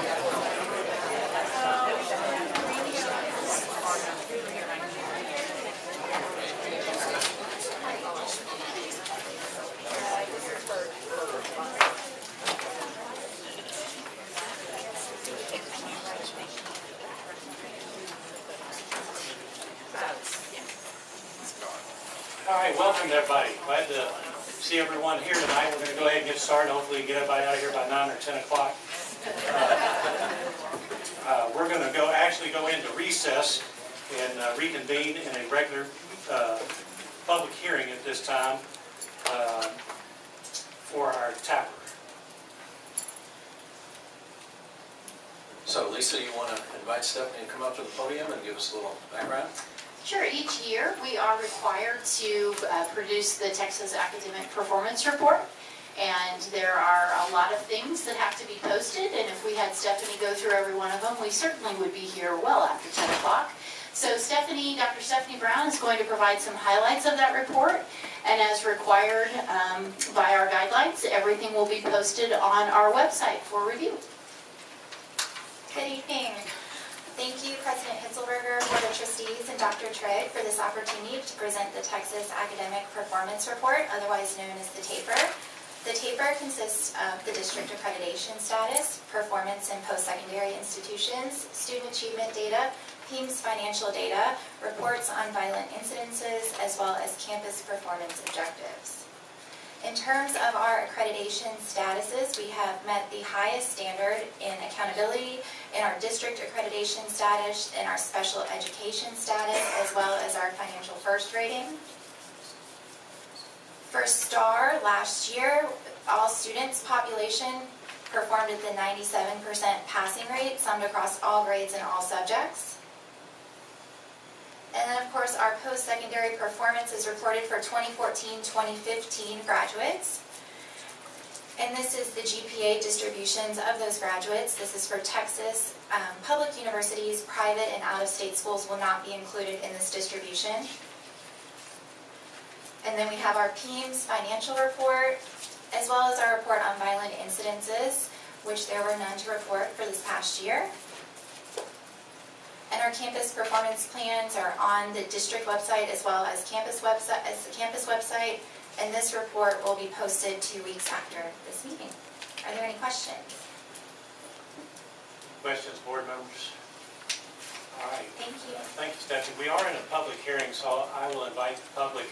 All right, welcome everybody. Glad to see everyone here tonight. We're going to go ahead and get started. Hopefully get everybody out of here by 9 or 10 o'clock. We're going to actually go into recess and reconvene in a regular public hearing at this time for our tapper. So Lisa, you want to invite Stephanie to come up to the podium and give us a little background? Sure. Each year we are required to produce the Texas Academic Performance Report, and there are a lot of things that have to be posted, and if we had Stephanie go through every one of them, we certainly would be here well after 10 o'clock. So Dr. Stephanie Brown is going to provide some highlights of that report, and as required by our guidelines, everything will be posted on our website for review. Good evening. Thank you, President Hitzelberger, Board of Trustees, and Dr. Trigg for this opportunity to present the Texas Academic Performance Report, otherwise known as the TAPER. The TAPER consists of the district accreditation status, performance in post-secondary institutions, student achievement data, PEIMS financial data, reports on violent incidences, as well as campus performance objectives. In terms of our accreditation statuses, we have met the highest standard in accountability in our district accreditation status, in our special education status, as well as our financial first rating. For STAR, last year, all students population performed at the 97% passing rate, summed across all grades and all subjects. And then, of course, our post-secondary performance is reported for 2014-2015 graduates. And this is the GPA distributions of those graduates. This is for Texas. Public universities, private and out-of-state schools will not be included in this distribution. And then we have our PEIMS financial report, as well as our report on violent incidences, which there were none to report for this past year. And our campus performance plans are on the district website as well as the campus website, and this report will be posted 2 weeks after this meeting. Are there any questions? Questions, board members? All right. Thank you. Thank you, Stephanie. We are in a public hearing, so I will invite the public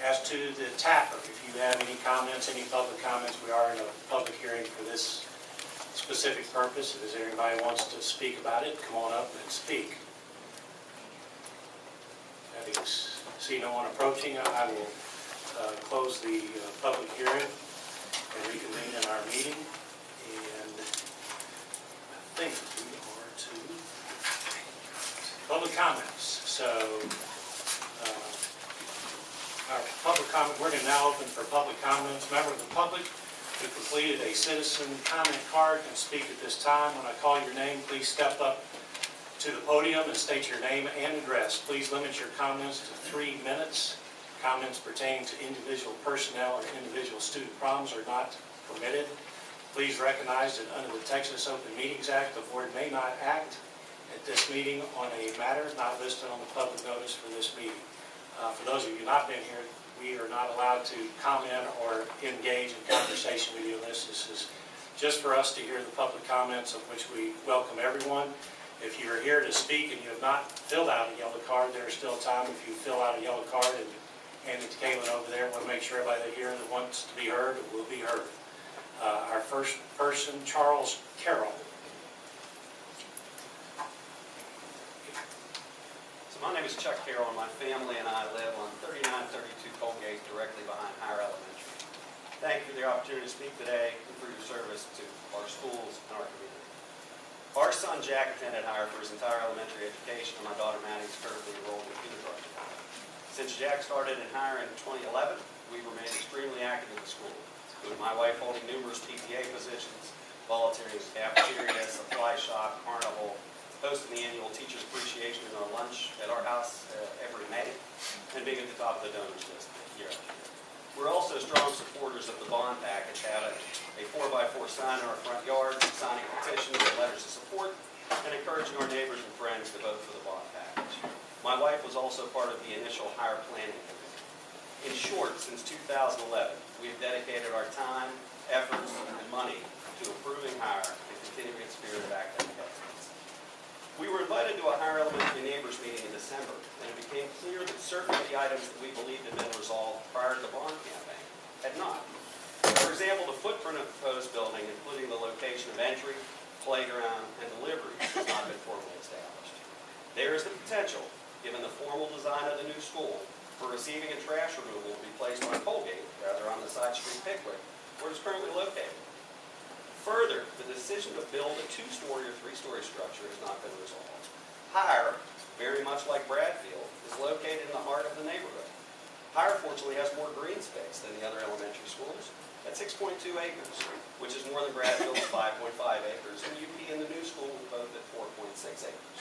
as to the tapper. If you have any comments, any public comments, we are in a public hearing for this specific purpose. If anybody wants to speak about it, come on up and speak. I see no one approaching. I will close the public hearing and reconvene in our meeting. And I think we are to public comments. So our public comment, we're going to now open for public comments. Member of the public who completed a citizen comment card can speak at this time. When I call your name, please step up to the podium and state your name and address. Please limit your comments to 3 minutes. Comments pertaining to individual personnel or individual student problems are not permitted. Please recognize that under the Texas Open Meetings Act, the board may not act at this meeting on a matter not listed on the public notice for this meeting. For those of you not been here, we are not allowed to comment or engage in conversation with you on this. This is just for us to hear the public comments, of which we welcome everyone. If you are here to speak and you have not filled out a yellow card, there is still time. If you fill out a yellow card and hand it to Caitlin over there, we'll make sure everybody here that wants to be heard will be heard. Our first person, Charles Carroll. My name is Chuck Carroll, and my family and I live on 3932 Colgate, directly behind Higher Elementary. Thank you for the opportunity to speak today and for your service to our schools and our community. Our son Jack attended Higher for his entire elementary education, and my daughter Maddie is currently enrolled in kindergarten. Since Jack started in Higher in 2011, we remained extremely active in the school, with my wife holding numerous PTA positions, volunteering in the cafeteria, supply shop, carnival, hosting the annual Teachers Appreciation and our lunch at our house every May, and being at the top of the donors list year after year. We're also strong supporters of the bond package, having a 4x4 sign in our front yard, signing petitions and letters letters of support and encouraging our neighbors and friends to vote for the bond package. My wife was also part of the initial hire planning committee. In short, since 2011, we have dedicated our time, efforts, and money to improving hire and continuing its spirit of academic excellence. We were invited to a Higher Elementary Neighbors meeting in December, and it became clear that certain of the items that we believed had been resolved prior to the bond campaign had not. For example, the footprint of the proposed building, including the location of entry, playground, and deliveries, has not been formally established. There is the potential, given the formal design of the new school, for receiving and trash removal to be placed on Colgate rather on the side street Pickwick, where it is currently located. Further, the decision to build a 2-story or 3-story structure has not been resolved. Hire, very much like Bradfield, is located in the heart of the neighborhood. Hire, fortunately, has more green space than the other elementary schools at 6.2 acres, which is more than Bradfield's 5.5 acres, and UP and the new school both at 4.6 acres.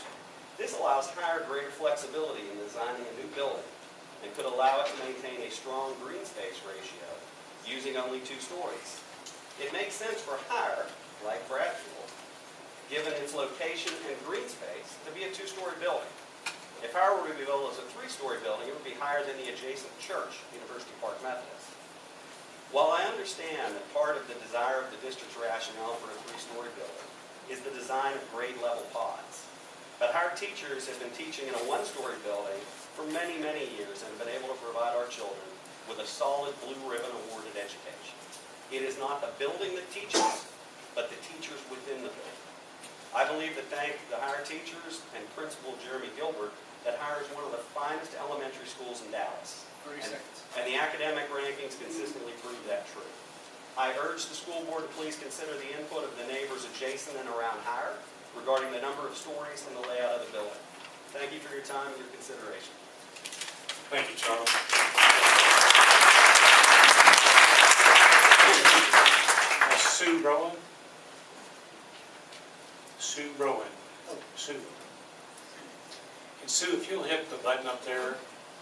This allows Hire greater flexibility in designing a new building and could allow it to maintain a strong green space ratio using only 2 stories. It makes sense for Hire, like Bradfield, given its location and green space, to be a 2-story building. If Hire were to be built as a 3-story building, it would be higher than the adjacent church, University Park Methodist. While I understand that part of the desire of the district's rationale for a 3-story building is the design of grade-level pods, but Hire teachers have been teaching in a 1-story building for many, many years and have been able to provide our children with a solid blue ribbon awarded education. It is not the building that teaches, but the teachers within the building. I believe that thanks to the Hire teachers and Principal Jeremy Gilbert, that Hire is one of the finest elementary schools in Dallas. 30 seconds. And the academic rankings consistently prove that true. I urge the school board to please consider the input of the neighbors adjacent and around Hire regarding the number of stories and the layout of the building. Thank you for your time and your consideration. Thank you, Charles. Sue Rowan. Sue Rowan. Sue. And Sue, if you'll hit the button up there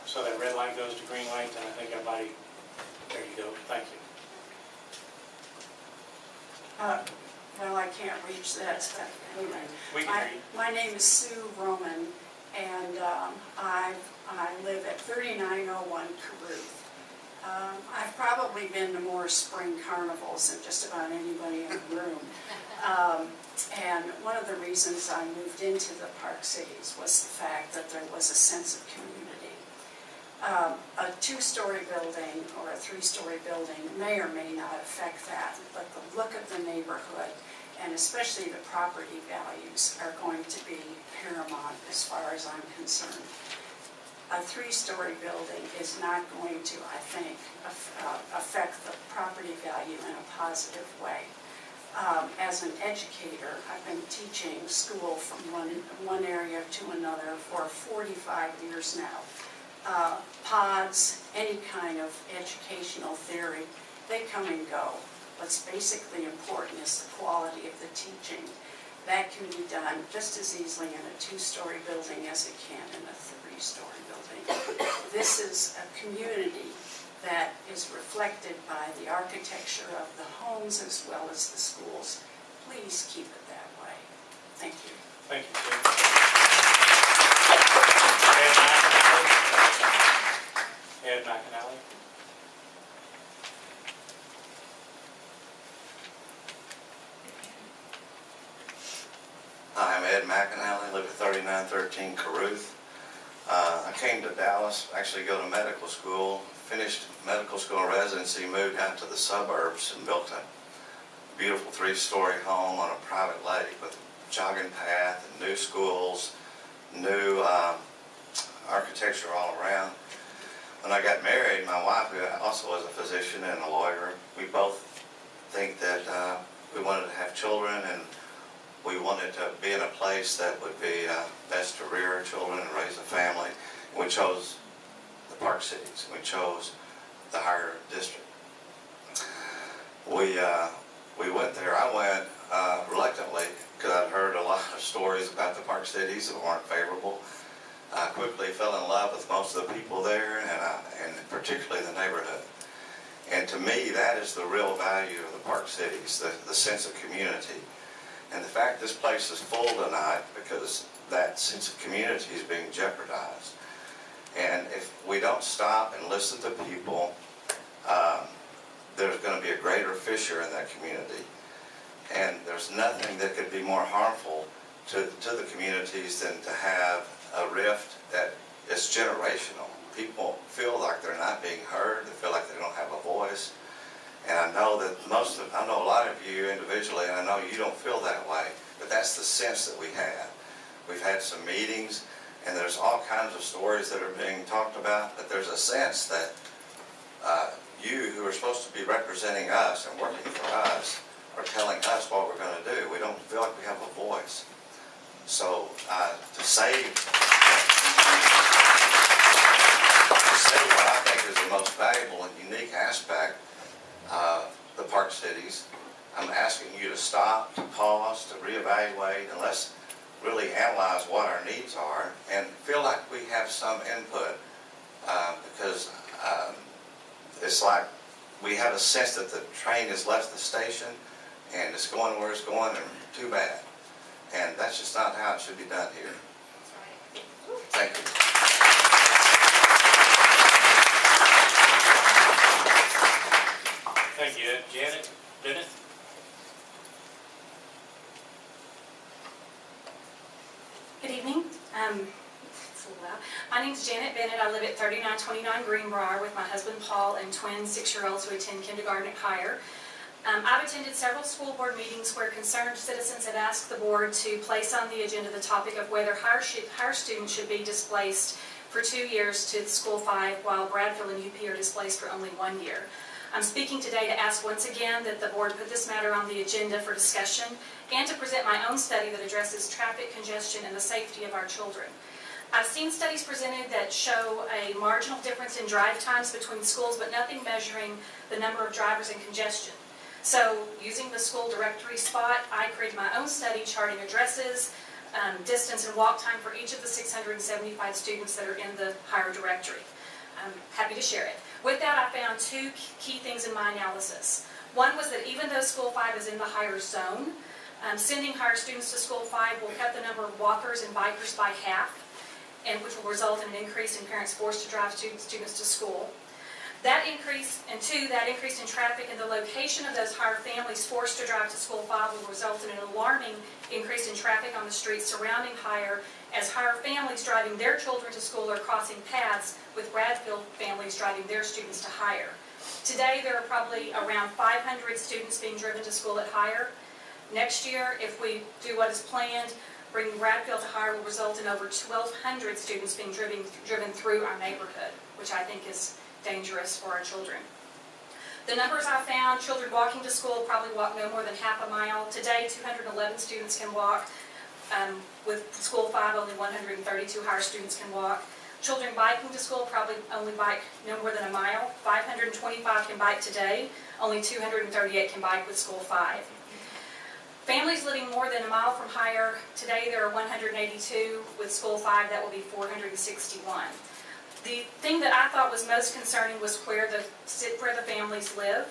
so that red light goes to green light, then I think everybody, there you go. Thank you. Well, I can't reach that, but anyway. We can hear you. My name is Sue Roman, and I live at 3901 Caruth. I've probably been to more spring carnivals than just about anybody in the room. And one of the reasons I moved into the Park Cities was the fact that there was a sense of community. A 2-story building or a 3-story building may or may not affect that, but the look of the neighborhood and especially the property values are going to be paramount as far as I'm concerned. A 3-story building is not going to, I think, affect the property value in a positive way. As an educator, I've been teaching school from one area to another for 45 years now. Pods, any kind of educational theory, they come and go. What's basically important is the quality of the teaching. That can be done just as easily in a 2-story building as it can in a 3-story building. This is a community that is reflected by the architecture of the homes as well as the schools. Please keep it that way. Thank you. Thank you, Sue. Ed McAnally. Hi, I'm Ed McAnally, live at 3913 Caruth. I came to Dallas, actually go to medical school, finished medical school residency, moved out to the suburbs and built a beautiful 3-story home on a private lake with a jogging path and new schools, new architecture all around. When I got married, my wife, who also was a physician and a lawyer, we both think that we wanted to have children and we wanted to be in a place that would be best to rear our children and raise a family. And we chose the Park Cities. We chose the Hire District. We went there. I went reluctantly because I'd heard a lot of stories about the Park Cities that weren't favorable. I quickly fell in love with most of the people there and particularly the neighborhood. And to me, that is the real value of the Park Cities, the sense of community. And the fact this place is full tonight because that sense of community is being jeopardized. And if we don't stop and listen to people, there's going to be a greater fissure in that community. And there's nothing that could be more harmful to the communities than to have a rift that is generational. People feel like they're not being heard. They feel like they don't have a voice. And I know that I know a lot of you individually, and I know you don't feel that way, but that's the sense that we have. We've had some meetings, and there's all kinds of stories that are being talked about, but there's a sense that you who are supposed to be representing us and working for us are telling us what we're going to do. We don't feel like we have a voice. So to save what I think is the most valuable and unique aspect of the Park Cities, I'm asking you to stop, to pause, to reevaluate, and let's really analyze what our needs are and feel like we have some input, because it's like we have a sense that the train has left the station and it's going where it's going, and too bad. And that's just not how it should be done here. Thank you. Thank you. Janet Bennett? Good evening. It's a little loud. My name is Janet Bennett. I live at 3929 Greenbrier with my husband Paul and twin 6-year-olds who attend kindergarten at Higher. I've attended several school board meetings where concerned citizens have asked the board to place on the agenda the topic of whether Higher students should be displaced for 2 years to School 5 while Bradfield and UP are displaced for only 1 year. I'm speaking today to ask once again that the board put this matter on the agenda for discussion and to present my own study that addresses traffic congestion and the safety of our children. I've seen studies presented that show a marginal difference in drive times between schools, but nothing measuring the number of drivers and congestion. So using the school directory spot, I created my own study charting addresses, distance and walk time for each of the 675 students that are in the Higher directory. I'm happy to share it. With that, I found two key things in my analysis. One was that even though School 5 is in the Higher zone, sending Higher students to School 5 will cut the number of walkers and bikers by half, and which will result in an increase in parents forced to drive students to school. That increase, and two, that increase in traffic and the location of those Higher families forced to drive to School 5 will result in an alarming increase in traffic on the streets surrounding Higher, as Higher families driving their children to school are crossing paths with Bradfield families driving their students to Higher. Today, there are probably around 500 students being driven to school at Higher. Next year, if we do what is planned, bringing Bradfield to Higher will result in over 1,200 students being driven through our neighborhood, which I think is dangerous for our children. The numbers I found, children walking to school probably walk no more than half a mile. Today, 211 students can walk. With School 5, only 132 Higher students can walk. Children biking to school probably only bike no more than a mile. 525 can bike today. Only 238 can bike with School 5. Families living more than a mile from Higher, today there are 182. With School 5, that will be 461. The thing that I thought was most concerning was where the families live.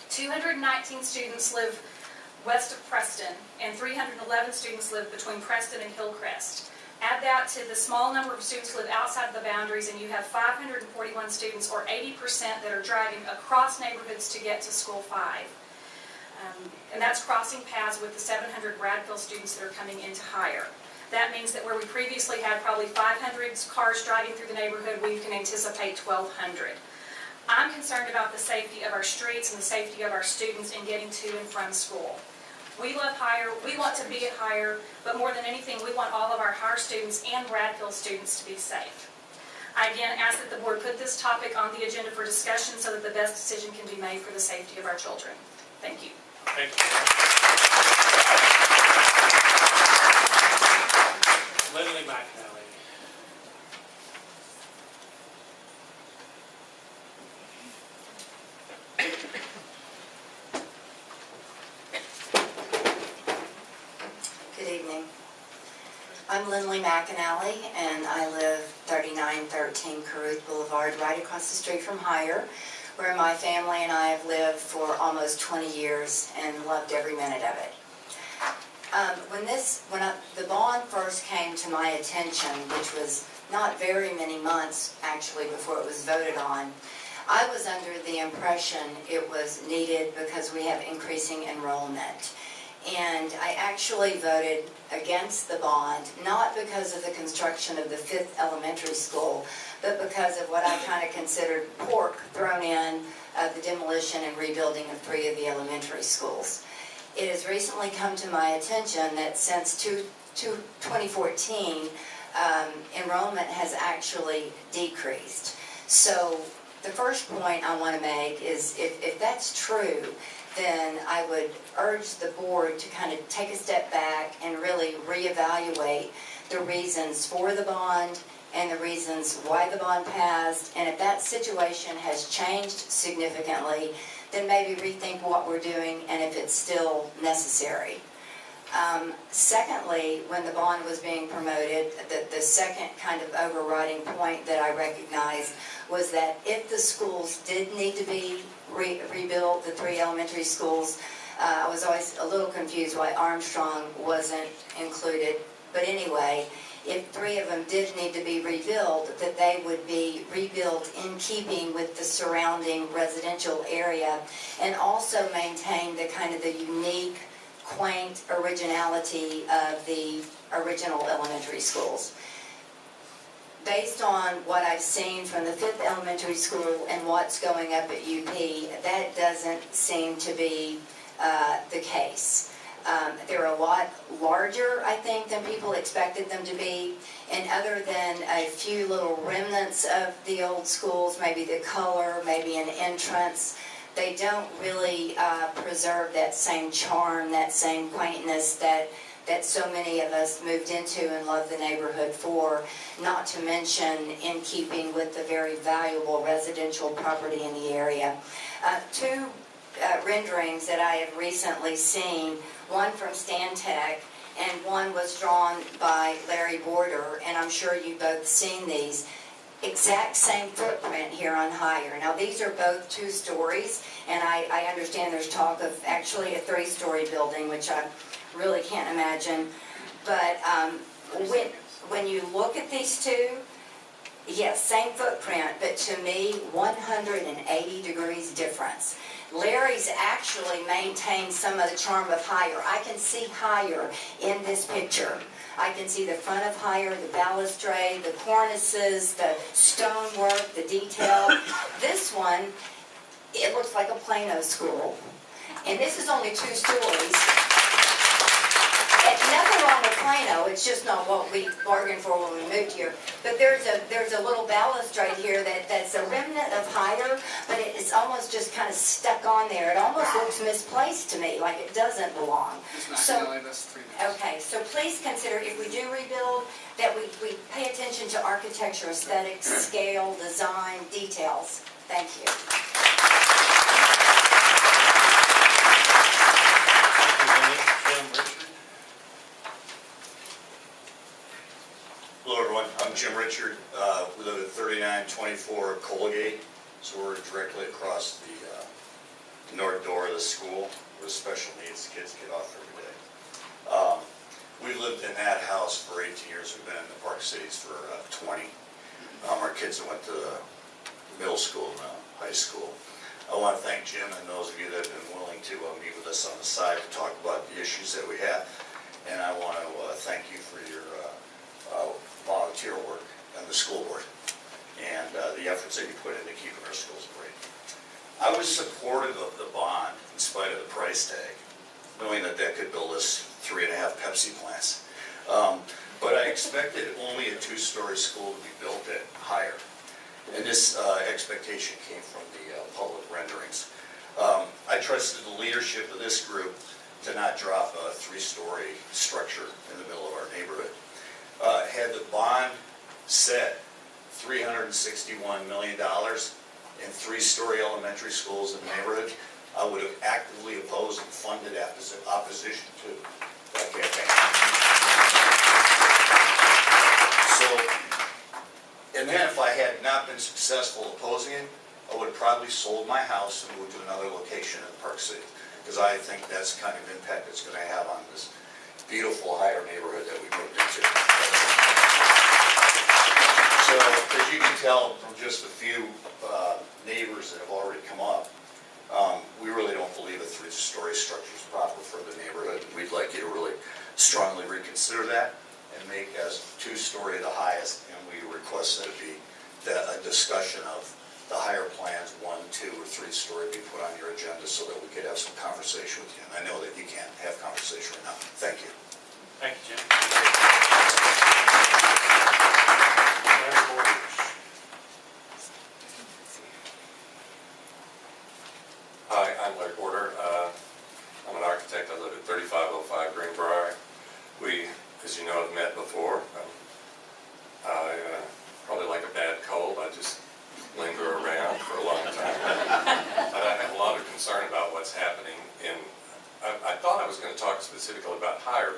219 students live west of Preston, and 311 students live between Preston and Hillcrest. Add that to the small number of students who live outside of the boundaries, and you have 541 students, or 80%, that are driving across neighborhoods to get to School 5. And that's crossing paths with the 700 Bradfield students that are coming into Higher. That means that where we previously had probably 500 cars driving through the neighborhood, we can anticipate 1,200. I'm concerned about the safety of our streets and the safety of our students in getting to and from school. We love Higher, we want to be at Higher, but more than anything, we want all of our Higher students and Bradfield students to be safe. I again ask that the board put this topic on the agenda for discussion so that the best decision can be made for the safety of our children. Thank you. Thank you. Lindley McNally. Good evening. I'm Lindley McAnally, and I live 3913 Caruth Boulevard, right across the street from Higher, where my family and I have lived for almost 20 years and loved every minute of it. The bond first came to my attention, which was not very many months actually before it was voted on, I was under the impression it was needed because we have increasing enrollment. And I actually voted against the bond, not because of the construction of the 5th elementary school, but because of what I kind of considered pork thrown in of the demolition and rebuilding of 3 of the elementary schools. It has recently come to my attention that since 2014, enrollment has actually decreased. So the first point I want to make is if that's true, then I would urge the board to kind of take a step back and really reevaluate the reasons for the bond and the reasons why the bond passed. And if that situation has changed significantly, then maybe rethink what we're doing and if it's still necessary. Secondly, when the bond was being promoted, the second kind of overriding point that I recognized was that if the schools did need to be rebuilt, the 3 elementary schools, I was always a little confused why Armstrong wasn't included. But anyway, if 3 of them did need to be rebuilt, that they would be rebuilt in keeping with the surrounding residential area and also maintain the kind of the unique, quaint originality of the original elementary schools. Based on what I've seen from the 5th elementary school and what's going up at UP, that doesn't seem to be the case. They're a lot larger, I think, than people expected them to be. And other than a few little remnants of the old schools, maybe the color, maybe an entrance, they don't really preserve that same charm, that same quaintness that so many of us moved into and love the neighborhood for, not to mention in keeping with the very valuable residential property in the area. 2 renderings that I have recently seen, one from Stantec and one was drawn by Larry Border, and I'm sure you've both seen these. Exact same footprint here on Higher. Now these are both 2 stories, and I understand there's talk of actually a 3-story building, which I really can't imagine. But when you look at these 2, yes, same footprint, but to me, 180 degrees difference. Larry's actually maintained some of the charm of Higher. I can see Higher in this picture. I can see the front of Higher, the balustrade, the cornices, the stonework, the detail. This one, it looks like a Plano school. And this is only 2 stories. It's nothing wrong with Plano, it's just not what we bargained for when we moved here. But there's a little balustrade here that's a remnant of Higher, but it's almost just kind of stuck on there. It almost looks misplaced to me, like it doesn't belong. Okay, so please consider, if we do rebuild, that we pay attention to architecture, aesthetics, scale, design, details. Thank you. Hello everyone, I'm Jim Richard. We live at 3924 Colgate, so we're directly across the north door of the school where special needs kids get off every day. We've lived in that house for 18 years. We've been in the Park Cities for 20. Our kids went to the middle school and high school. I want to thank Jim and those of you that have been willing to meet with us on the side to talk about the issues that we have. And I want to thank you for your volunteer work on the school board and the efforts that you put into keeping our schools great. I was supportive of the bond in spite of the price tag, knowing that that could build us 3.5 Pepsi plants. But I expected only a 2-story school to be built at Higher. And this expectation came from the public renderings. I trusted the leadership of this group to not drop a 3-story structure in the middle of our neighborhood. Had the bond set $361 million in 3-story elementary schools in the neighborhood, I would have actively opposed and funded opposition to that campaign. So, and then if I had not been successful opposing it, I would have probably sold my house and moved to another location in Park City, because I think that's the kind of impact it's going to have on this beautiful Higher neighborhood that we moved into. So as you can tell from just a few neighbors that have already come up, we really don't believe a three-story structure is proper for the neighborhood. We'd like you to really strongly reconsider that and make us two-story the highest, and we request that it be a discussion of the higher plans, 1, 2, or 3-story be put on your agenda so that we could have some conversation with you. And I know that you can't have conversation right now. Thank you. Thank you, Jim. Larry Borders. Hi, I'm Larry Porter. I'm an architect. I live at 3505 Greenbrier. We, as you know, have met before. I probably like a bad cold. I just linger around for a long time. But I have a lot of concern about what's happening in, I thought I was going to talk specifically about Higher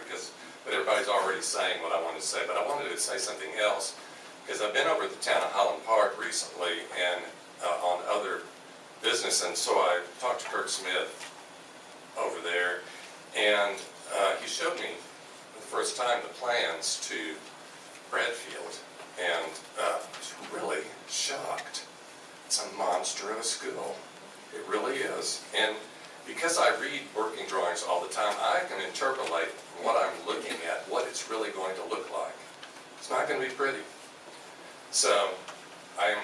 but everybody's already saying what I wanted to say, but I wanted to say something else because I've been over at the town of Highland Park recently and on other business, and so I talked to Kurt Smith over there, and he showed me for the first time the plans to Bradfield, and I was really shocked. It's a monstrous school. It really is. And because I read working drawings all the time, I can interpolate from what I'm looking at what it's really going to look like. It's not going to be pretty. So I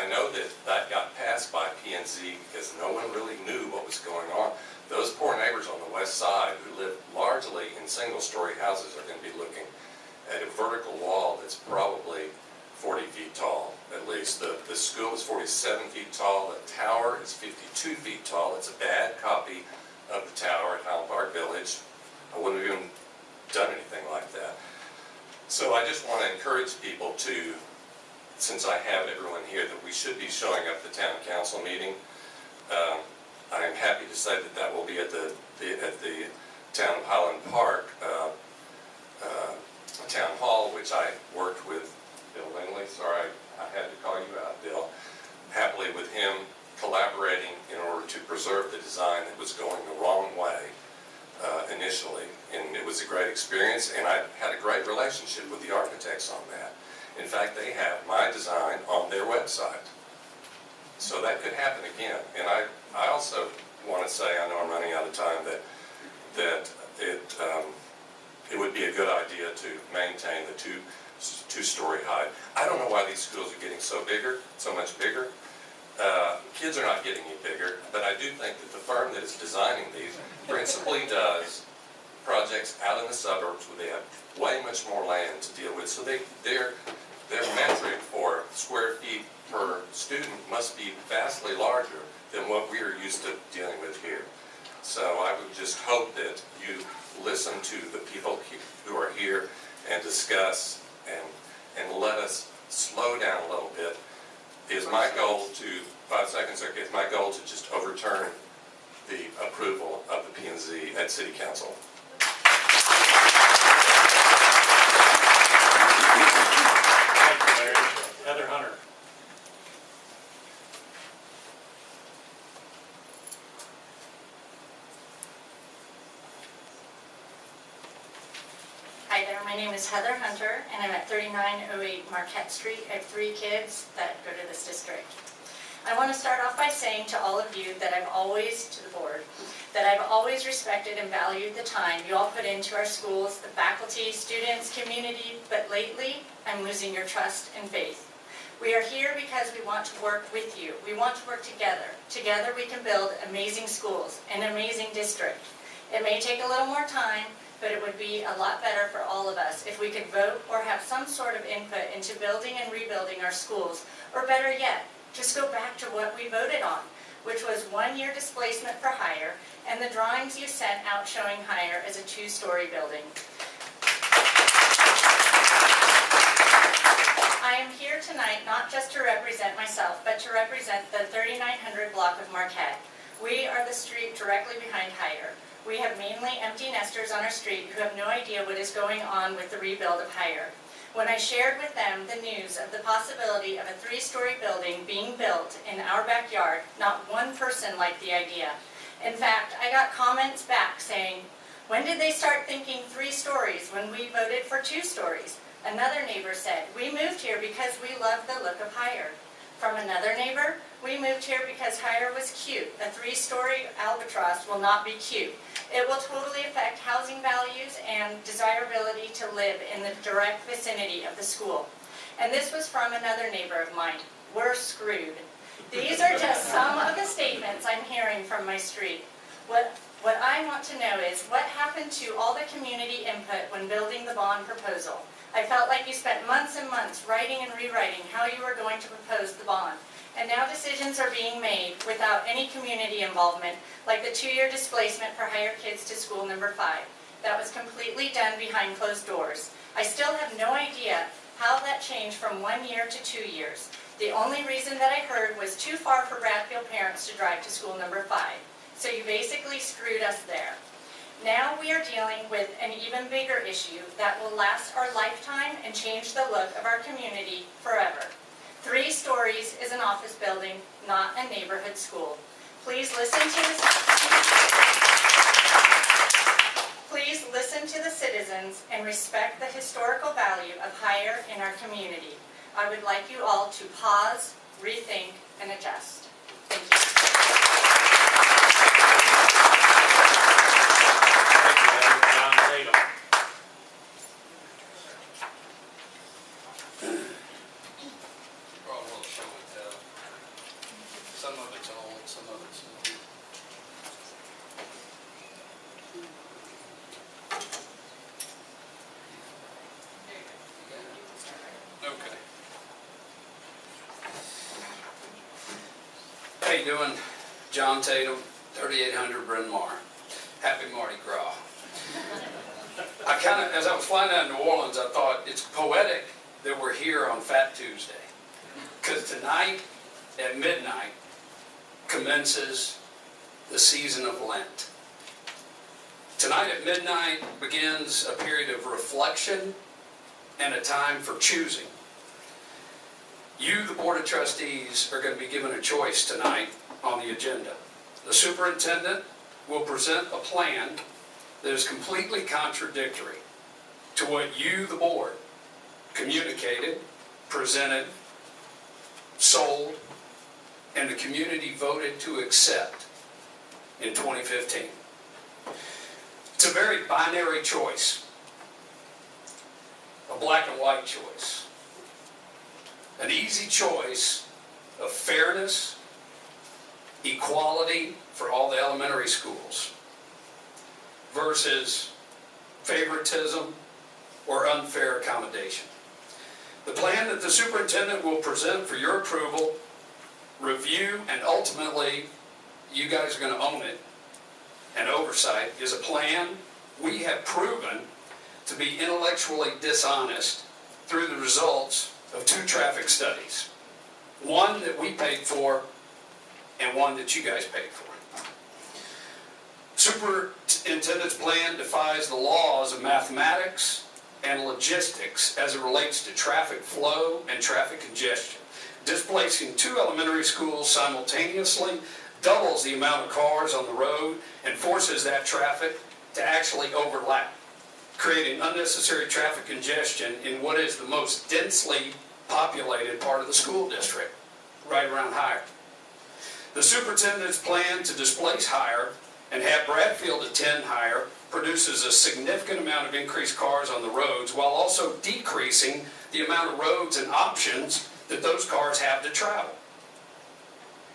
know that got passed by P&Z because no one really knew what was going on. Those poor neighbors on the west side who live largely in single-story houses are going to be looking at a vertical wall that's probably 40 feet tall, at least. The school is 47 feet tall. The tower is 52 feet tall. It's a bad copy of the tower at Highland Park Village. I wouldn't have even done anything like that. So I just want to encourage people to, since I have everyone here, that we should be showing up at the town council meeting. I am happy to say that will be at the town of Highland Park town hall, which I worked with Bill Lindley. Sorry, I had to call you out, Bill. Happily with him collaborating in order to preserve the design that was going the wrong way initially. And it was a great experience, and I had a great relationship with the architects on that. In fact, they have my design on their website. So that could happen again. And I also want to say, I know I'm running out of time, that it would be a good idea to maintain the two-story height. I don't know why these schools are getting so much bigger. Kids are not getting any bigger, but I do think that the firm that is designing these principally does projects out in the suburbs where they have way much more land to deal with. So their metric for square feet per student must be vastly larger than what we are used to dealing with here. So I would just hope that you listen to the people who are here and discuss and let us slow down a little bit. Is my goal to, 5 seconds, okay, is my goal to just overturn the approval of the P&Z at City Council. Thank you, Larry. Heather Hunter. Hi there, my name is Heather Hunter, and I'm at 3908 Marquette Street. I have 3 kids that go to this district. I want to start off by saying to all of you that I've always, to the board, that I've always respected and valued the time you all put into our schools, the faculty, students, community, but lately, I'm losing your trust and faith. We are here because we want to work with you. We want to work together. Together we can build amazing schools, an amazing district. It may take a little more time, but it would be a lot better for all of us if we could vote or have some sort of input into building and rebuilding our schools, or better yet, just go back to what we voted on, which was 1-year displacement for Higher, and the drawings you sent out showing Higher as a 2-story building. I am here tonight not just to represent myself, but to represent the 3900 block of Marquette. We are the street directly behind Higher. We have mainly empty nesters on our street who have no idea what is going on with the rebuild of Higher. When I shared with them the news of the possibility of a 3-story building being built in our backyard, not one person liked the idea. In fact, I got comments back saying, When did they start thinking 3 stories when we voted for 2 stories? Another neighbor said, we moved here because we love the look of Higher. From another neighbor, we moved here because Higher was cute. A 3-story albatross will not be cute. It will totally affect housing values and desirability to live in the direct vicinity of the school. And this was from another neighbor of mine. We're screwed. These are just some of the statements I'm hearing from my street. What I want to know is what happened to all the community input when building the bond proposal? I felt like you spent months and months writing and rewriting how you were going to propose the bond. And now decisions are being made without any community involvement, like the 2-year displacement for Higher kids to school number 5. That was completely done behind closed doors. I still have no idea how that changed from 1 year to 2 years. The only reason that I heard was too far for Bradfield parents to drive to school number 5. So you basically screwed us there. Now we are dealing with an even bigger issue that will last our lifetime and change the look of our community forever. 3 stories is an office building, not a neighborhood school. Please listen to the citizens and respect the historical value of Higher in our community. I would like you all to pause, rethink, and adjust. Thank you. Some of it's old, some of it's new. Okay. How you doing? John Tatum, 3800 Bryn Mawr. Happy Mardi Gras. As I was flying out of New Orleans, I thought it's poetic that we're here on Fat Tuesday. Because tonight at midnight commences the season of Lent. Tonight at midnight begins a period of reflection and a time for choosing. You, the Board of Trustees, are going to be given a choice tonight on the agenda. The superintendent will present a plan that is completely contradictory to what you, the board, communicated, presented, sold, and the community voted to accept in 2015. It's a very binary choice, a black and white choice, an easy choice of fairness, equality for all the elementary schools versus favoritism or unfair accommodation. The plan that the superintendent will present for your approval, review, and ultimately you guys are going to own it and oversight is a plan we have proven to be intellectually dishonest through the results of 2 traffic studies. One that we paid for and one that you guys paid for. Superintendent's plan defies the laws of mathematics and logistics as it relates to traffic flow and traffic congestion. Displacing 2 elementary schools simultaneously doubles the amount of cars on the road and forces that traffic to actually overlap, creating unnecessary traffic congestion in what is the most densely populated part of the school district, right around Higher. The superintendent's plan to displace Higher and have Bradfield attend Higher produces a significant amount of increased cars on the roads while also decreasing the amount of roads and options that those cars have to travel.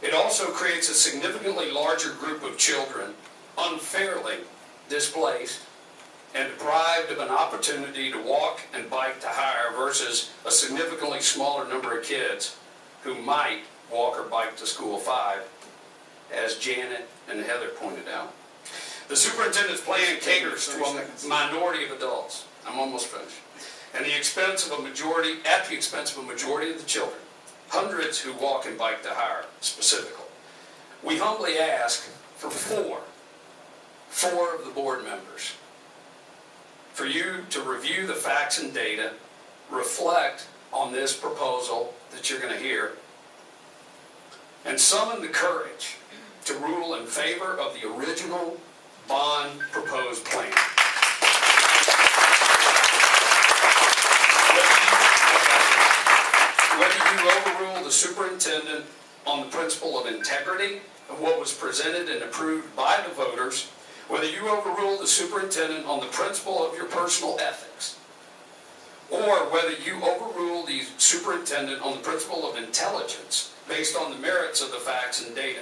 It also creates a significantly larger group of children unfairly displaced and deprived of an opportunity to walk and bike to Higher versus a significantly smaller number of kids who might walk or bike to School 5, as Janet and Heather pointed out. The superintendent's plan caters to a minority of adults. I'm almost finished. And at the expense of a majority of the children, hundreds who walk and bike to Higher specifically. We humbly ask for four of the board members, for you to review the facts and data, reflect on this proposal that you're going to hear, and summon the courage to rule in favor of the original bond proposed plan. you overrule the superintendent on the principle of integrity of what was presented and approved by the voters, whether you overrule the superintendent on the principle of your personal ethics, or whether you overrule the superintendent on the principle of intelligence based on the merits of the facts and data.